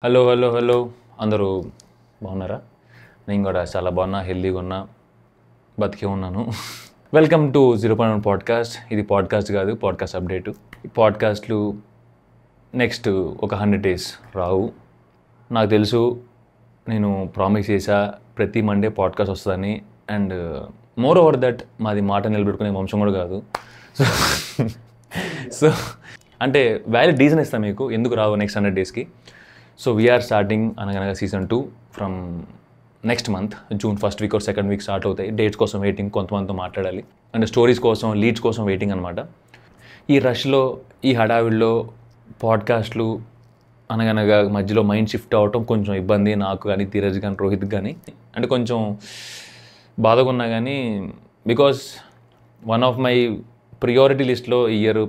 Hello hello hello అందరూ బాగున్నారా? నేను కూడా చాలా బాగున్నా, హెల్దీగా ఉన్నా, బతికే ఉన్నాను. Welcome to 0.1 podcast. ఇది పాడ్కాస్ట్ కాదు, పాడ్కాస్ట్ అప్డేటు. ఈ పాడ్కాస్ట్లు నెక్స్ట్ ఒక 100 days రావు. నాకు తెలుసు, నేను ప్రామిస్ చేసా ప్రతి మండే పాడ్కాస్ట్ వస్తుందని. అండ్ మోర్ ఓవర్ దట్ మాది మాట నిలబెట్టుకునే వంశం కూడా కాదు. సో అంటే వ్యాలిడ్ రీజన్ ఇస్తాను మీకు ఎందుకు రావు నెక్స్ట్ 100 daysకి. సో వీఆర్ స్టార్టింగ్ అనగనగా season 2 from next month June 1st week or 2nd week start అవుతాయి. డేట్స్ కోసం వెయిటింగ్, కొంతమందితో మాట్లాడాలి అండ్ స్టోరీస్ కోసం, లీడ్స్ కోసం వెయిటింగ్ అనమాట. ఈ రష్లో, ఈ హడావిడిలో పాడ్కాస్ట్లు అనగనగా మధ్యలో మైండ్ షిఫ్ట్ అవ్వటం కొంచెం ఇబ్బంది నాకు కానీ, ధీరజ్ కానీ, రోహిత్ కానీ. అంటే కొంచెం బాధగా ఉన్నా కానీ, because one of my priority లిస్ట్లో ఈ ఇయర్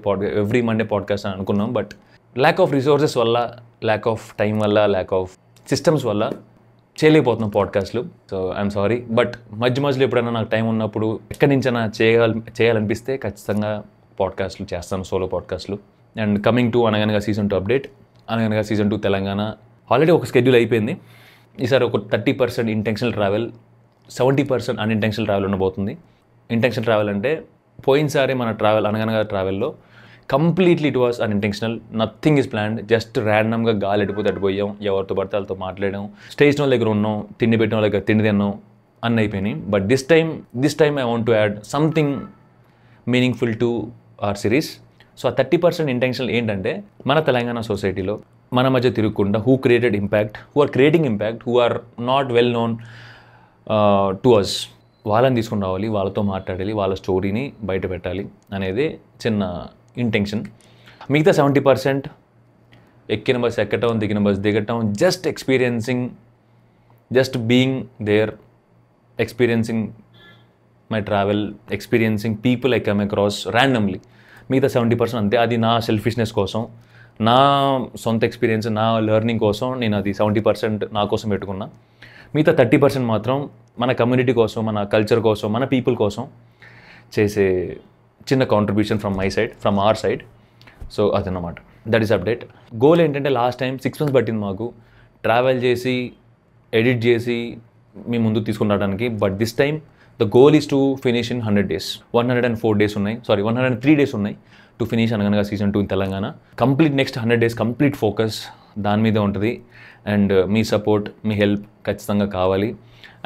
ఎవ్రీ మండే పాడ్కాస్ట్ అని అనుకున్నాం. బట్ ల్యాక్ ఆఫ్ రిసోర్సెస్ వల్ల, ల్యాక్ ఆఫ్ టైం వల్ల, ల్యాక్ ఆఫ్ సిస్టమ్స్ వల్ల చేయలేకపోతున్నాం పాడ్కాస్ట్లు. So I'm sorry. బట్ మధ్యలో ఎప్పుడైనా నాకు టైం ఉన్నప్పుడు ఎక్కడి నుంచైనా చేయాలనిపిస్తే ఖచ్చితంగా పాడ్కాస్ట్లు చేస్తాను, సోలో పాడ్కాస్ట్లు. And coming to Anaganaga season 2 update. Anaganaga season 2 Telangana already ఒక షెడ్యూల్ అయిపోయింది. ఈసారి ఒక 30% ఇంటెన్షనల్ ట్రావెల్, 70% అన్ఇంటెన్షనల్ ట్రావెల్ ఉండబోతుంది. ఇంటెన్షనల్ ట్రావెల్ అంటే పోయినసారి మన ట్రావెల్ అనగనగా ట్రావెల్లో completely it was unintentional, nothing is planned. Just ర్యాండమ్గా గాలి అడిపోయాం, ఎవరితో పడితే వాళ్ళతో మాట్లాడాం, స్టేషన్ వాళ్ళ దగ్గర ఉన్నాం, తిండి పెట్టిన వాళ్ళ దగ్గర తిండి తిన్నాం అన్నీ అయిపోయినాయి. But this time I want to add something meaningful to our series. So ఆ 30% ఇంటెన్షనల్ ఏంటంటే, మన తెలంగాణ సొసైటీలో మన మధ్య తిరుగుకుండా who created impact, who are creating impact, who are not well known to us, వాళ్ళని తీసుకుని రావాలి, వాళ్ళతో మాట్లాడాలి, వాళ్ళ స్టోరీని బయట పెట్టాలి అనేది చిన్న ఇంటెన్షన్. మిగతా 70% ఎక్కిన బస్ ఎక్కటం, దిగిన బస్ దిగటం, just experiencing, just being there, experiencing my travel, experiencing people I come across randomly. మిగతా 70% అంతే. అది నా సెల్ఫిష్నెస్ కోసం, నా సొంత ఎక్స్పీరియన్స్, నా లెర్నింగ్ కోసం నేను అది 70% నా కోసం పెట్టుకున్నా. మిగతా 30% మాత్రం మన కమ్యూనిటీ కోసం, మన కల్చర్ కోసం, మన పీపుల్ కోసం చేసే చిన్న contribution from my side, from our side. So అదన్నమాట, దట్ ఈస్ అప్డేట్. గోల్ ఏంటంటే, లాస్ట్ టైం 6 months పట్టింది మాకు ట్రావెల్ చేసి, ఎడిట్ చేసి మీ ముందుకు తీసుకుని రావడానికి. But this time the goal is to finish in 100 days. 104 days ఉన్నాయి, 103 days ఉన్నాయి టు ఫినిష్ అనగనగా season 2 in Telangana. Complete next 100 days complete focus దాని మీదే ఉంటుంది. And me support, me help ఖచ్చితంగా కావాలి.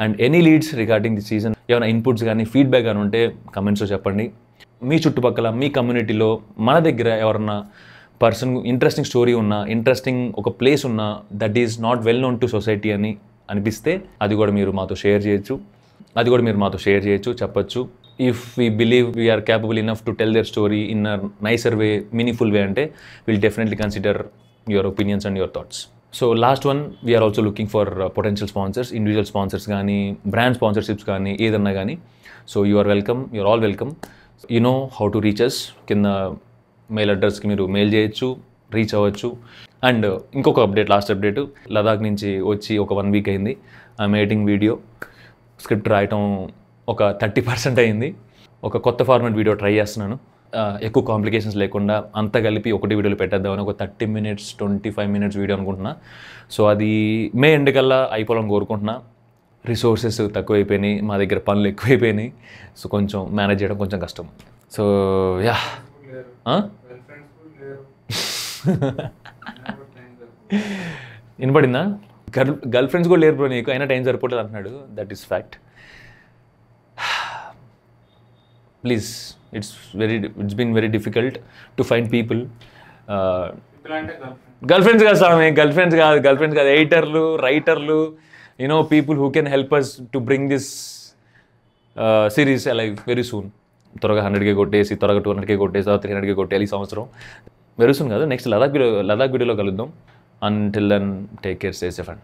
And any leads regarding the season, ఏమైనా inputs కానీ, ఫీడ్బ్యాక్ కానీ ఉంటే కమెంట్స్లో చెప్పండి. మీ చుట్టుపక్కల, మీ కమ్యూనిటీలో, మన దగ్గర ఎవరన్నా పర్సన్ ఇంట్రెస్టింగ్ స్టోరీ ఉన్నా, ఇంట్రెస్టింగ్ ఒక ప్లేస్ ఉన్నా, that is not well known to society అని అనిపిస్తే అది కూడా మీరు మాతో షేర్ చేయొచ్చు, చెప్పచ్చు. If we believe we're capable enough to tell their story in a nicer way, meaningful way అంటే will definitely consider your opinions and your thoughts. So last one, we're also looking for potential sponsors, individual sponsors కానీ, brand sponsorships కానీ, ఏదన్నా కానీ. So you are welcome, you are all welcome. You know how to reach us. కింద mail అడ్రస్కి మీరు mail చేయొచ్చు, reach అవ్వచ్చు. And ఇంకొక అప్డేట్, లాస్ట్ అప్డేట్, లదాఖ్ నుంచి వచ్చి ఒక 1 week అయింది. ఐఎమ్ ఎడిటింగ్ వీడియో, స్క్రిప్ట్ రాయటం ఒక 30% అయింది. ఒక కొత్త ఫార్మాట్ వీడియో ట్రై చేస్తున్నాను, ఎక్కువ కాంప్లికేషన్స్ లేకుండా అంతా కలిపి ఒకటి వీడియోలు పెట్టేద్దామని. ఒక 30 minutes 25 minutes వీడియో అనుకుంటున్నా. సో అది మే ఎండ్ కల్లా అయిపోవాలని కోరుకుంటున్నా. రిసోర్సెస్ తక్కువైపోయినాయి, మా దగ్గర పనులు ఎక్కువైపోయినాయి. సో కొంచెం మేనేజ్ చేయడం కొంచెం కష్టం. సో యా, వినపడిందా? గర్ల్ ఫ్రెండ్స్ కూడా లేరు బ్రో నీకు, అయినా టైం సరిపోలేదు అంటున్నాడు. That is fact. Please, it's been very difficult to find people. Girlfriends కాదు స్వామి, గర్ల్ ఫ్రెండ్స్ కాదు, ఎడిటర్లు, రైటర్లు, people who can help us to bring this series alive very soon. త్వరగా 100K కొట్టేసి, త్వరగా 200K కొట్టేసి, 300K కొట్టేయాలి ఈ సంవత్సరం. వెరీ సూన్ కాదు, నెక్స్ట్ లదాఖ్ వీడియోలో కలుద్దాం. Until then, take care, stay safe and